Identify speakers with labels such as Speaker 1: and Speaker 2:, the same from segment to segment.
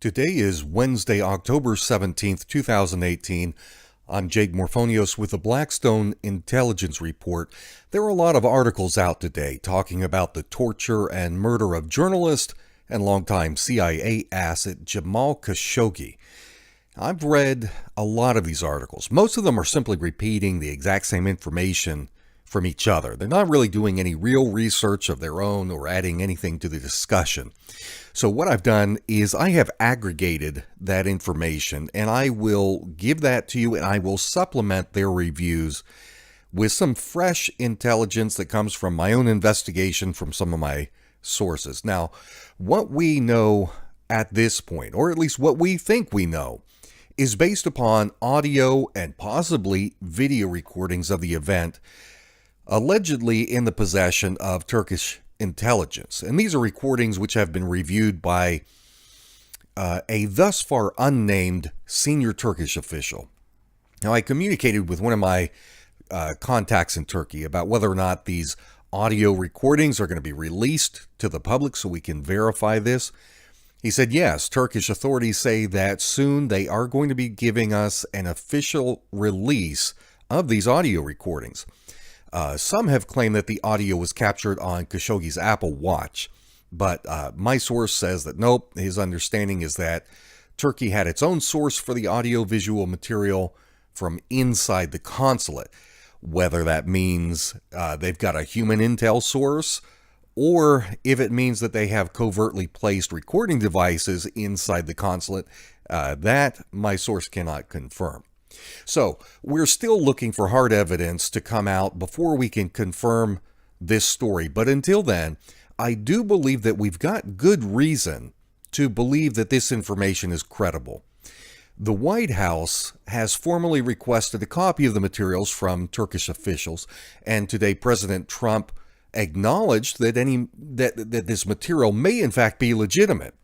Speaker 1: Today is Wednesday, October 17th, 2018. I'm Jake Morphonios with the Blackstone Intelligence Report. There are a lot of articles out today talking about the torture and murder of journalist and longtime CIA asset Jamal Khashoggi. I've read a lot of these articles. Most of them are simply repeating the exact same information from each other. They're not really doing any real research of their own or adding anything to the discussion. So what I've done is I have aggregated that information, and I will give that to you, and I will supplement their reviews with some fresh intelligence that comes from my own investigation from some of my sources. Now, what we know at this point, or at least what we think we know, is based upon audio and possibly video recordings of the event allegedly in the possession of Turkish intelligence. And these are recordings which have been reviewed by a thus far unnamed senior Turkish official. Now, I communicated with one of my contacts in Turkey about whether or not these audio recordings are going to be released to the public so we can verify this. He said, yes, Turkish authorities say that soon they are going to be giving us an official release of these audio recordings. Some have claimed that the audio was captured on Khashoggi's Apple Watch, but my source says that nope, his understanding is that Turkey had its own source for the audio-visual material from inside the consulate. Whether that means they've got a human intel source, or if it means that they have covertly placed recording devices inside the consulate, that my source cannot confirm. So we're still looking for hard evidence to come out before we can confirm this story. But until then, I do believe that we've got good reason to believe that this information is credible. The White House has formally requested a copy of the materials from Turkish officials, and today President Trump acknowledged that that this material may in fact be legitimate.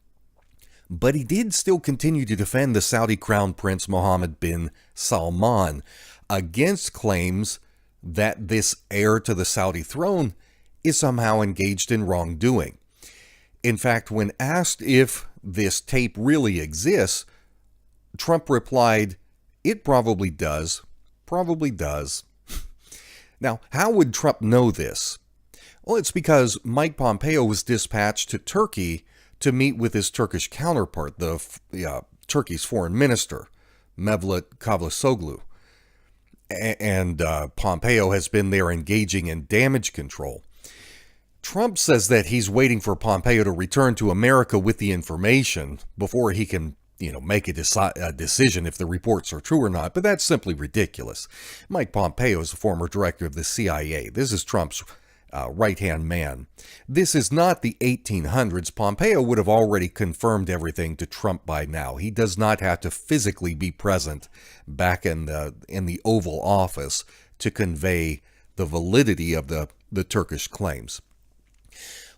Speaker 1: But he did still continue to defend the Saudi Crown Prince Mohammed bin Salman against claims that this heir to the Saudi throne is somehow engaged in wrongdoing. In fact, when asked if this tape really exists, Trump replied, "It probably does. Probably does." Now, how would Trump know this? Well, it's because Mike Pompeo was dispatched to Turkey to meet with his Turkish counterpart, Turkey's foreign minister, Mevlut Cavusoglu. And Pompeo has been there engaging in damage control. Trump says that he's waiting for Pompeo to return to America with the information before he can, make a decision if the reports are true or not. But that's simply ridiculous. Mike Pompeo is a former director of the CIA. This is Trump's right-hand man. This is not the 1800s. Pompeo would have already confirmed everything to Trump by now. He does not have to physically be present back in the Oval Office to convey the validity of the Turkish claims.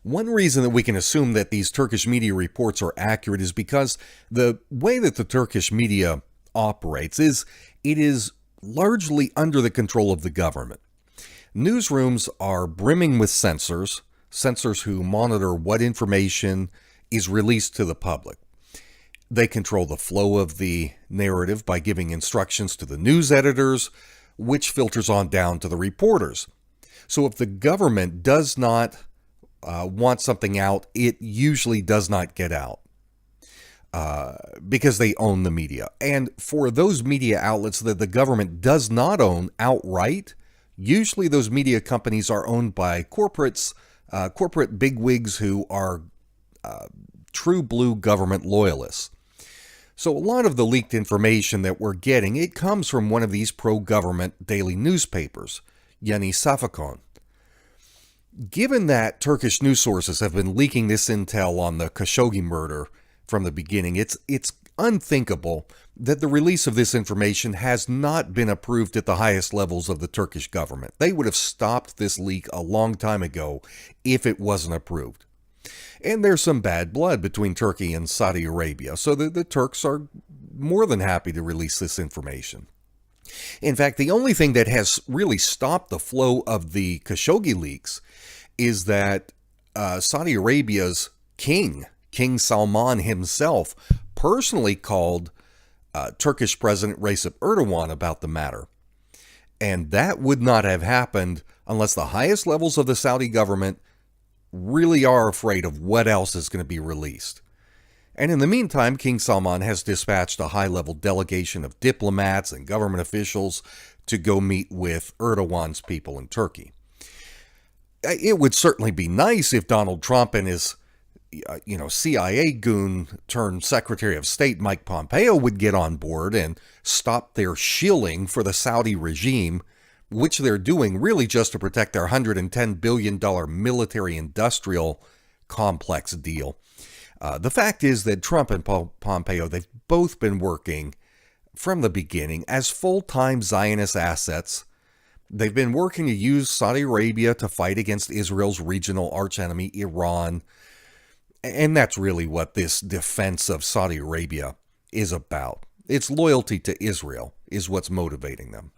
Speaker 1: One reason that we can assume that these Turkish media reports are accurate is because the way that the Turkish media operates is it is largely under the control of the government. Newsrooms are brimming with censors who monitor what information is released to the public. They control the flow of the narrative by giving instructions to the news editors, which filters on down to the reporters. So if the government does not want something out, it usually does not get out because they own the media. And for those media outlets that the government does not own outright, usually those media companies are owned by corporate bigwigs who are true blue government loyalists. So a lot of the leaked information that we're getting, it comes from one of these pro-government daily newspapers, Yeni Safakon. Given that Turkish news sources have been leaking this intel on the Khashoggi murder from the beginning, it's unthinkable that the release of this information has not been approved at the highest levels of the Turkish government. They would have stopped this leak a long time ago if it wasn't approved. And there's some bad blood between Turkey and Saudi Arabia, so the Turks are more than happy to release this information. In fact, the only thing that has really stopped the flow of the Khashoggi leaks is that Saudi Arabia's king, King Salman himself, personally called Turkish President Recep Erdogan about the matter. And that would not have happened unless the highest levels of the Saudi government really are afraid of what else is going to be released. And in the meantime, King Salman has dispatched a high-level delegation of diplomats and government officials to go meet with Erdogan's people in Turkey. It would certainly be nice if Donald Trump and his CIA goon turned Secretary of State Mike Pompeo would get on board and stop their shilling for the Saudi regime, which they're doing really just to protect their $110 billion military-industrial complex deal. The fact is that Trump and Pompeo, they've both been working from the beginning as full-time Zionist assets. They've been working to use Saudi Arabia to fight against Israel's regional archenemy, Iran. And that's really what this defense of Saudi Arabia is about. Its loyalty to Israel is what's motivating them.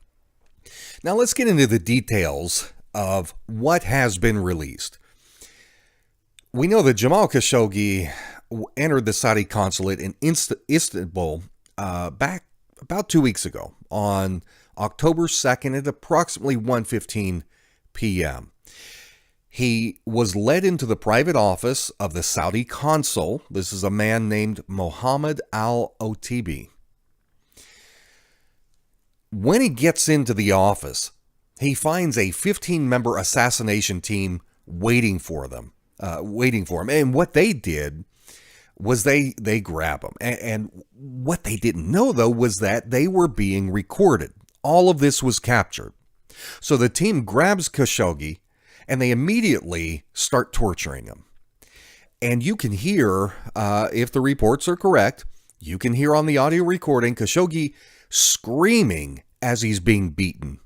Speaker 1: Now let's get into the details of what has been released. We know that Jamal Khashoggi entered the Saudi consulate in Istanbul back about 2 weeks ago on October 2nd at approximately 1:15 p.m. He was led into the private office of the Saudi consul. This is a man named Mohammed Al-Otibi. When he gets into the office, he finds a 15-member assassination team waiting for him. And what they did was they grab him. And what they didn't know, though, was that they were being recorded. All of this was captured. So the team grabs Khashoggi, and they immediately start torturing him. And you can hear, if the reports are correct, you can hear on the audio recording Khashoggi screaming as he's being beaten.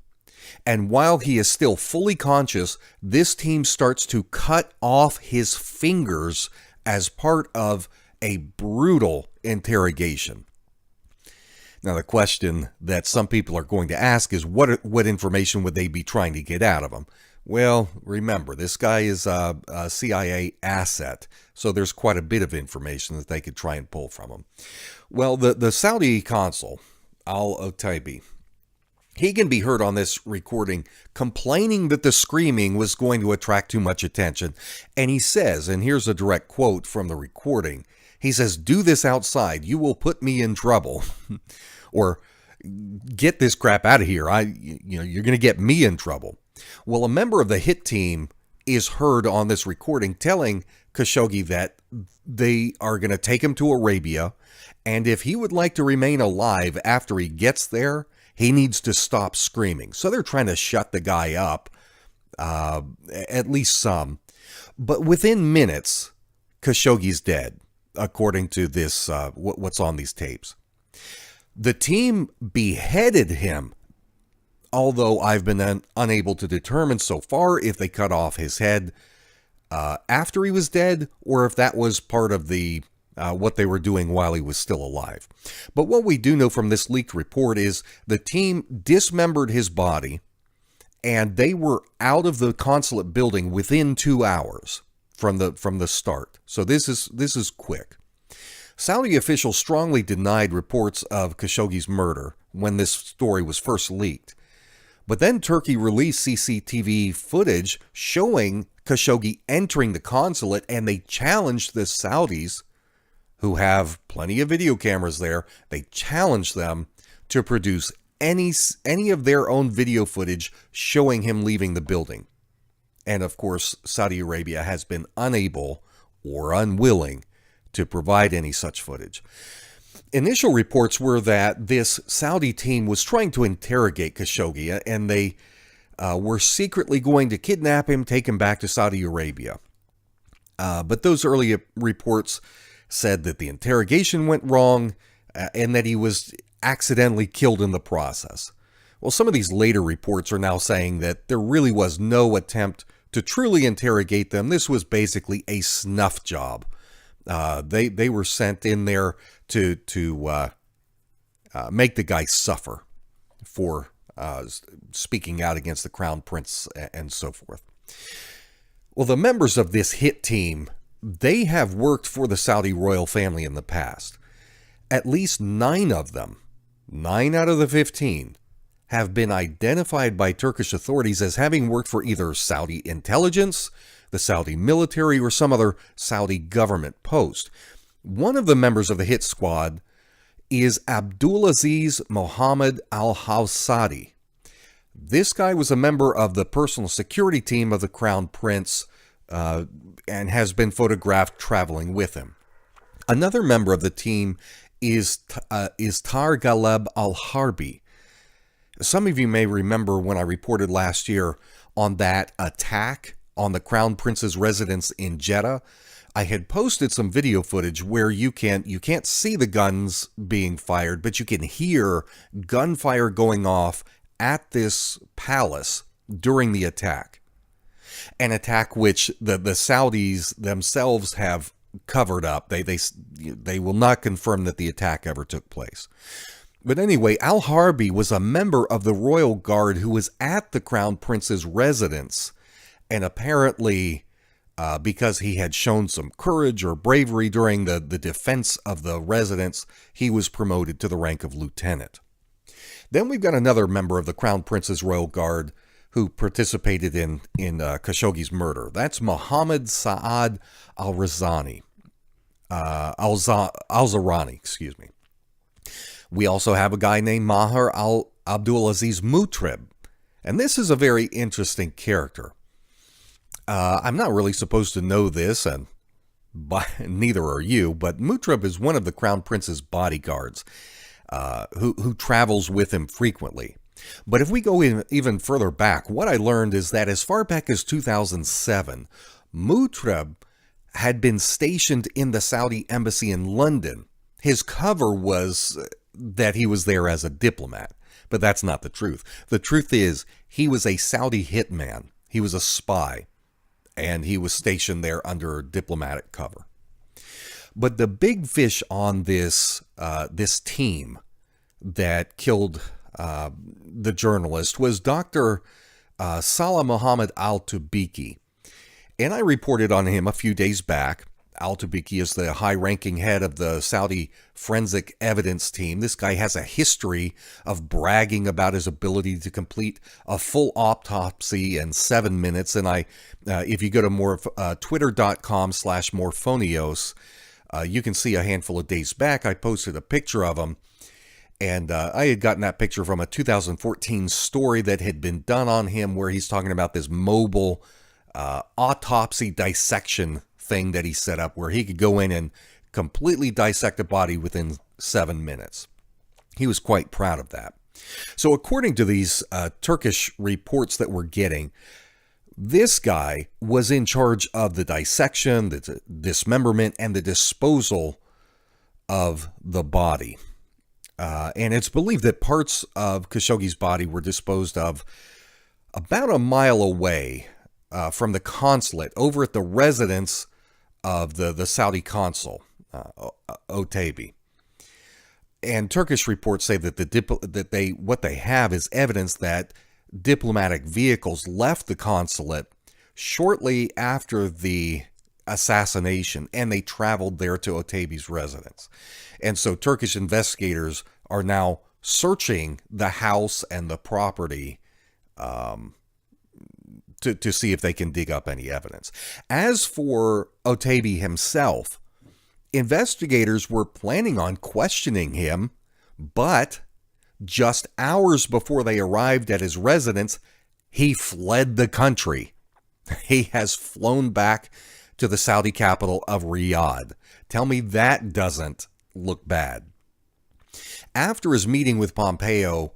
Speaker 1: And while he is still fully conscious, this team starts to cut off his fingers as part of a brutal interrogation. Now, the question that some people are going to ask is, what information would they be trying to get out of him? Well, remember, this guy is a CIA asset, so there's quite a bit of information that they could try and pull from him. Well, the Saudi consul, Al-Otibi, he can be heard on this recording complaining that the screaming was going to attract too much attention. And he says, and here's a direct quote from the recording, he says, "Do this outside, you will put me in trouble." Or, "Get this crap out of here, you're going to get me in trouble." Well, a member of the hit team is heard on this recording telling Khashoggi that they are going to take him to Arabia, and if he would like to remain alive after he gets there, he needs to stop screaming. So they're trying to shut the guy up, at least some. But within minutes, Khashoggi's dead, according to this what's on these tapes. The team beheaded him, although I've been unable to determine so far if they cut off his head after he was dead or if that was part of the what they were doing while he was still alive. But what we do know from this leaked report is the team dismembered his body and they were out of the consulate building within 2 hours from the start. So this is quick. Saudi officials strongly denied reports of Khashoggi's murder when this story was first leaked. But then Turkey released CCTV footage showing Khashoggi entering the consulate, and they challenged the Saudis, who have plenty of video cameras there, they challenged them to produce any of their own video footage showing him leaving the building. And of course, Saudi Arabia has been unable or unwilling to provide any such footage. Initial reports were that this Saudi team was trying to interrogate Khashoggi, and they were secretly going to kidnap him, take him back to Saudi Arabia. But those early reports said that the interrogation went wrong and that he was accidentally killed in the process. Well, some of these later reports are now saying that there really was no attempt to truly interrogate them. This was basically a snuff job. They were sent in there to make the guy suffer for speaking out against the crown prince and so forth. Well, the members of this hit team, they have worked for the Saudi royal family in the past. At least 9 of them, 9 out of the 15, have been identified by Turkish authorities as having worked for either Saudi intelligence, the Saudi military, or some other Saudi government post. One of the members of the hit squad is Abdulaziz Mohammed al-Hawsadi. This guy was a member of the personal security team of the Crown Prince and has been photographed traveling with him. Another member of the team is Tar Galeb al-Harbi. Some of you may remember when I reported last year on that attack on the Crown Prince's residence in Jeddah. I had posted some video footage where you can't see the guns being fired, but you can hear gunfire going off at this palace during the attack. An attack which the Saudis themselves have covered up. They will not confirm that the attack ever took place. But anyway, al-Harbi was a member of the royal guard who was at the Crown Prince's residence, and apparently because he had shown some courage or bravery during the defense of the residence, he was promoted to the rank of lieutenant. Then we've got another member of the Crown Prince's royal guard who participated in Khashoggi's murder. That's Mohammed Saad al-Razani. Al-Zarani, excuse me. We also have a guy named Maher Abdulaziz Mutrib, and this is a very interesting character. I'm not really supposed to know this, and neither are you, but Mutrib is one of the Crown Prince's bodyguards who travels with him frequently. But if we go even further back, what I learned is that as far back as 2007, Mutrib had been stationed in the Saudi embassy in London. His cover was that he was there as a diplomat, but that's not the truth. The truth is he was a Saudi hitman. He was a spy, and he was stationed there under diplomatic cover. But the big fish on this team that killed the journalist was Dr. Salah Mohammed al-Tubiki. And I reported on him a few days back. Al-Tubiki is the high-ranking head of the Saudi forensic evidence team. This guy has a history of bragging about his ability to complete a full autopsy in 7 minutes. And if you go to twitter.com/Morphonios, you can see a handful of days back, I posted a picture of him. And I had gotten that picture from a 2014 story that had been done on him where he's talking about this mobile autopsy dissection thing that he set up where he could go in and completely dissect a body within 7 minutes. He was quite proud of that. So according to these Turkish reports that we're getting, this guy was in charge of the dissection, the dismemberment, and the disposal of the body. And it's believed that parts of Khashoggi's body were disposed of about a mile away from the consulate over at the residence of the Saudi consul, Otabi. And Turkish reports say that what they have is evidence that diplomatic vehicles left the consulate shortly after the assassination, and they traveled there to Otabi's residence. And so Turkish investigators are now searching the house and the property to see if they can dig up any evidence. As for Otabi himself, investigators were planning on questioning him, but just hours before they arrived at his residence, he fled the country. He has flown back to the Saudi capital of Riyadh. Tell me that doesn't look bad. After his meeting with Pompeo,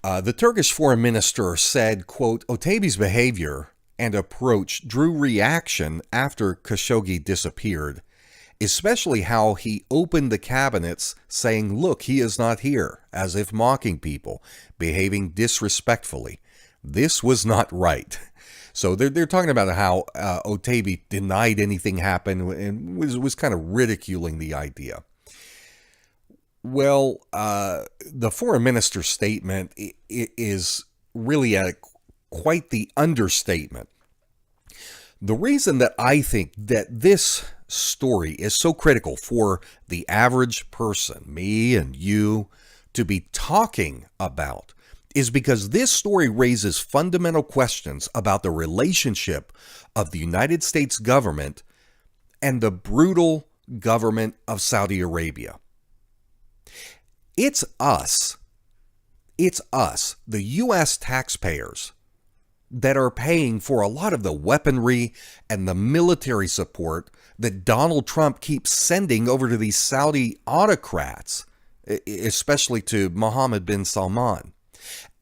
Speaker 1: the Turkish foreign minister said, quote, Otabi's behavior and approach drew reaction after Khashoggi disappeared, especially how he opened the cabinets saying, look, he is not here, as if mocking people, behaving disrespectfully. This was not right. So they're talking about how Otabi denied anything happened and was kind of ridiculing the idea. Well, the foreign minister's statement is really quite the understatement. The reason that I think that this story is so critical for the average person, me and you, to be talking about is because this story raises fundamental questions about the relationship of the United States government and the brutal government of Saudi Arabia. It's us, the U.S. taxpayers, that are paying for a lot of the weaponry and the military support that Donald Trump keeps sending over to these Saudi autocrats, especially to Mohammed bin Salman,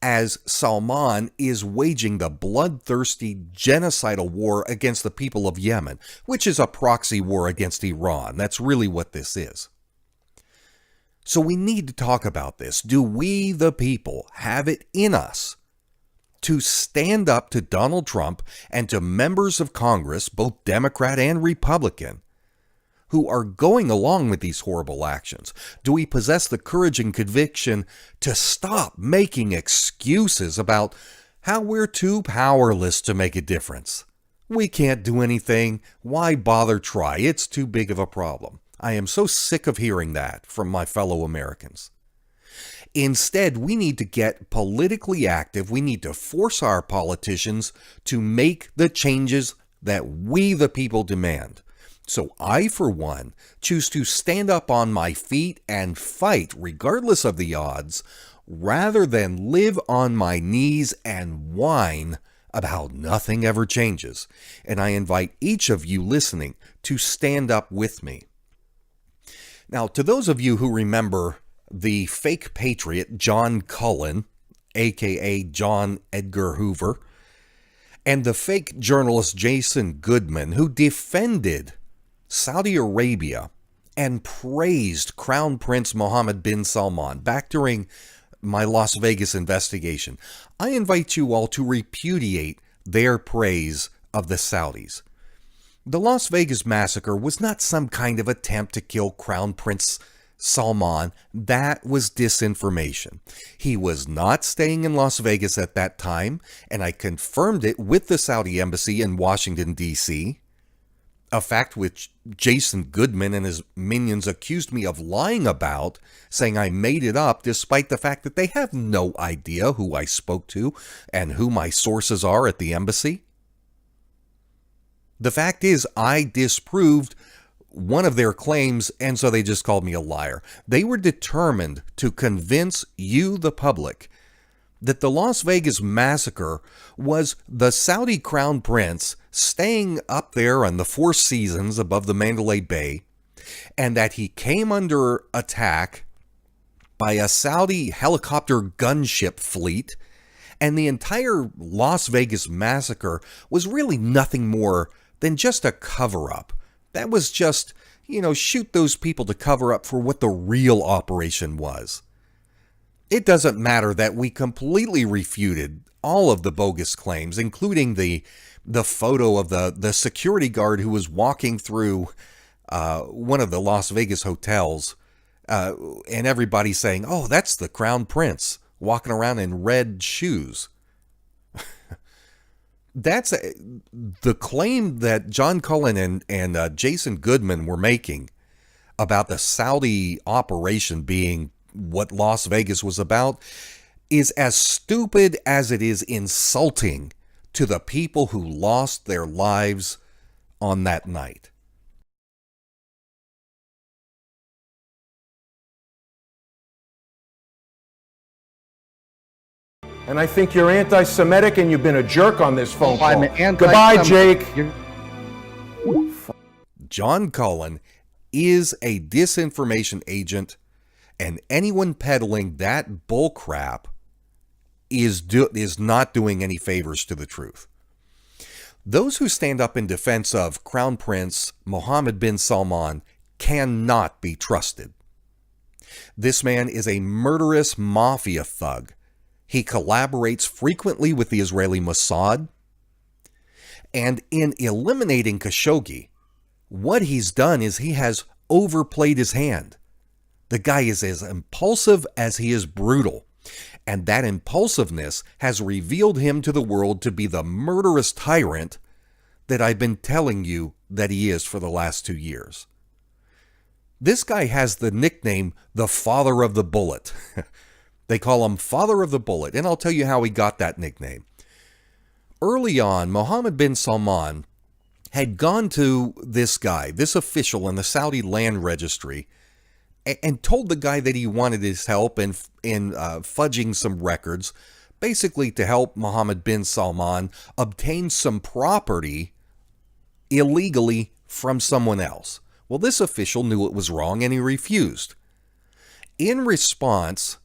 Speaker 1: as Salman is waging the bloodthirsty genocidal war against the people of Yemen, which is a proxy war against Iran. That's really what this is. So we need to talk about this. Do we, the people, have it in us to stand up to Donald Trump and to members of Congress, both Democrat and Republican, who are going along with these horrible actions? Do we possess the courage and conviction to stop making excuses about how we're too powerless to make a difference? We can't do anything. Why bother try? It's too big of a problem. I am so sick of hearing that from my fellow Americans. Instead, we need to get politically active. We need to force our politicians to make the changes that we, the people, demand. So I, for one, choose to stand up on my feet and fight, regardless of the odds, rather than live on my knees and whine about how nothing ever changes. And I invite each of you listening to stand up with me. Now, to those of you who remember the fake patriot John Cullen, aka John Edgar Hoover, and the fake journalist Jason Goodman, who defended Saudi Arabia and praised Crown Prince Mohammed bin Salman back during my Las Vegas investigation, I invite you all to repudiate their praise of the Saudis. The Las Vegas massacre was not some kind of attempt to kill Crown Prince Salman. That was disinformation. He was not staying in Las Vegas at that time, and I confirmed it with the Saudi embassy in Washington, D.C., a fact which Jason Goodman and his minions accused me of lying about, saying I made it up, despite the fact that they have no idea who I spoke to and who my sources are at the embassy. The fact is, I disproved one of their claims, and so they just called me a liar. They were determined to convince you, the public, that the Las Vegas massacre was the Saudi crown prince staying up there on the Four Seasons above the Mandalay Bay, and that he came under attack by a Saudi helicopter gunship fleet, and the entire Las Vegas massacre was really nothing more than just a cover-up. That was just, shoot those people to cover up for what the real operation was. It doesn't matter that we completely refuted all of the bogus claims, including the photo of the security guard who was walking through one of the Las Vegas hotels, and everybody saying, "Oh, that's the Crown Prince walking around in red shoes." That's the claim that John Cullen and Jason Goodman were making about the Saudi operation being what Las Vegas was about is as stupid as it is insulting to the people who lost their lives on that night.
Speaker 2: And I think you're anti-Semitic and you've been a jerk on this phone call.
Speaker 3: I'm
Speaker 2: Goodbye, Jake.
Speaker 1: John Cullen is a disinformation agent, and anyone peddling that bullcrap is not doing any favors to the truth. Those who stand up in defense of Crown Prince Mohammed bin Salman cannot be trusted. This man is a murderous mafia thug. He collaborates frequently with the Israeli Mossad. And in eliminating Khashoggi, what he's done is he has overplayed his hand. The guy is as impulsive as he is brutal. And that impulsiveness has revealed him to the world to be the murderous tyrant that I've been telling you that he is for the last 2 years. This guy has the nickname, the Father of the Bullet. They call him Father of the Bullet, and I'll tell you how he got that nickname. Early on, Mohammed bin Salman had gone to this guy, this official in the Saudi land registry, and told the guy that he wanted his help in fudging some records, basically to help Mohammed bin Salman obtain some property illegally from someone else. Well, this official knew it was wrong and he refused. In response,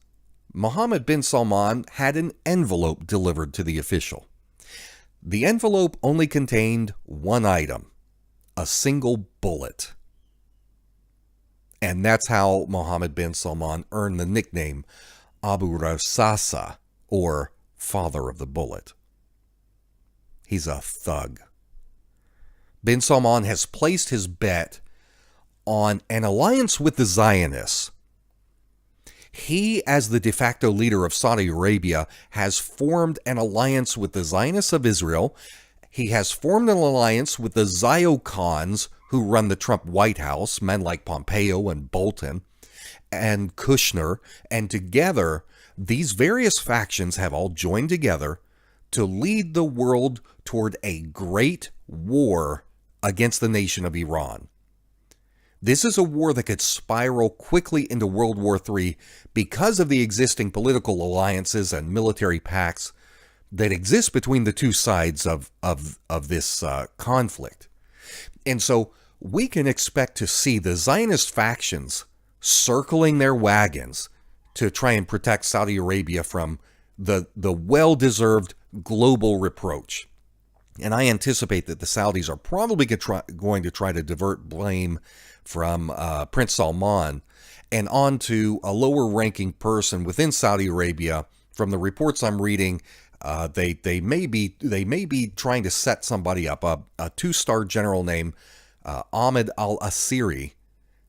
Speaker 1: Mohammed bin Salman had an envelope delivered to the official. The envelope only contained one item, a single bullet. And that's how Mohammed bin Salman earned the nickname Abu Rasasa, or Father of the Bullet. He's a thug. Bin Salman has placed his bet on an alliance with the Zionists. He, as the de facto leader of Saudi Arabia, has formed an alliance with the Zionists of Israel. He has formed an alliance with the Ziocons who run the Trump White House, men like Pompeo and Bolton and Kushner, and together, these various factions have all joined together to lead the world toward a great war against the nation of Iran. This is a war that could spiral quickly into World War III because of the existing political alliances and military pacts that exist between the two sides of this conflict. And so we can expect to see the Zionist factions circling their wagons to try and protect Saudi Arabia from the well-deserved global reproach. And I anticipate that the Saudis are probably going to try to divert blame from Prince Salman and onto a lower-ranking person within Saudi Arabia. From the reports I'm reading, they may be trying to set somebody up, a two-star general named Ahmed al-Asiri.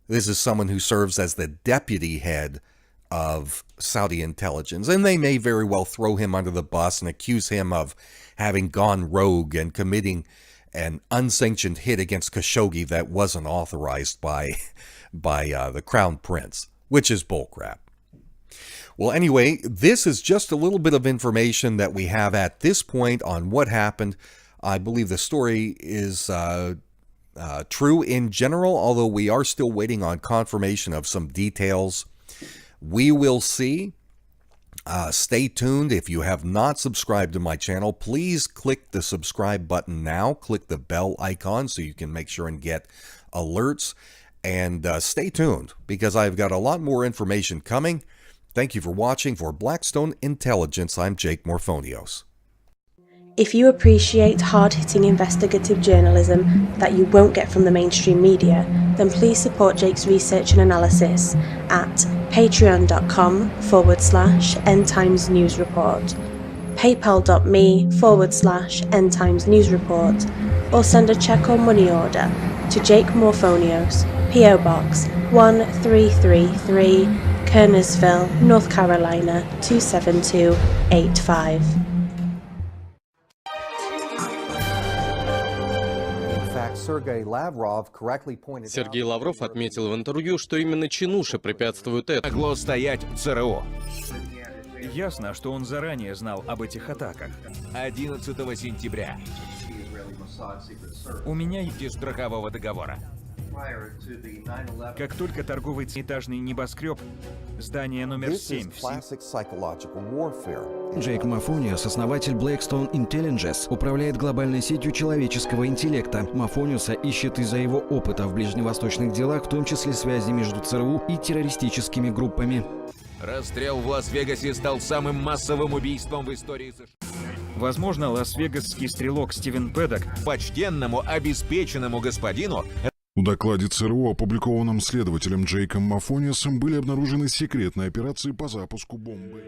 Speaker 1: This is someone who serves as the deputy head of Saudi intelligence, and they may very well throw him under the bus and accuse him of having gone rogue and committing an unsanctioned hit against Khashoggi that wasn't authorized by the Crown Prince, which is bullcrap. Well, anyway, this is just a little bit of information that we have at this point on what happened. I believe the story is true in general, although we are still waiting on confirmation of some details. We will see. Stay tuned. If you have not subscribed to my channel, please click the subscribe button now. Click the bell icon so you can make sure and get alerts. And stay tuned because I've got a lot more information coming. Thank you for watching. For Blackstone Intelligence, I'm Jake Morphonios.
Speaker 3: If you appreciate hard-hitting investigative journalism that you won't get from the mainstream media, then please support Jake's research and analysis at patreon.com/endtimesnewsreport, paypal.me/endtimesnewsreport, or send a check or money order to Jake Morphonios, P.O. Box 1333, Kernersville, North Carolina 27285.
Speaker 4: Сергей Лавров отметил в интервью, что именно чинуши препятствуют этому.
Speaker 5: Могло стоять ЦРУ.
Speaker 6: Ясно, что он заранее знал об этих атаках.
Speaker 5: 11 сентября.
Speaker 6: У меня
Speaker 5: Без страхового договора.
Speaker 6: как только торговый этажный небоскреб, здание номер 7
Speaker 7: Джейк Мафониус, основатель Blackstone Intelligence, управляет глобальной сетью человеческого интеллекта. Мафониуса ищет из-за его опыта в ближневосточных делах, в том числе связи между ЦРУ и террористическими группами.
Speaker 5: Расстрел в Лас-Вегасе стал самым массовым убийством в истории США.
Speaker 6: Возможно, лас-вегасский стрелок Стивен Пэддок,
Speaker 5: Почтенному, обеспеченному господину
Speaker 8: В докладе ЦРУ, опубликованном следователем Джейком Мафониусом, были обнаружены секретные операции по запуску бомбы.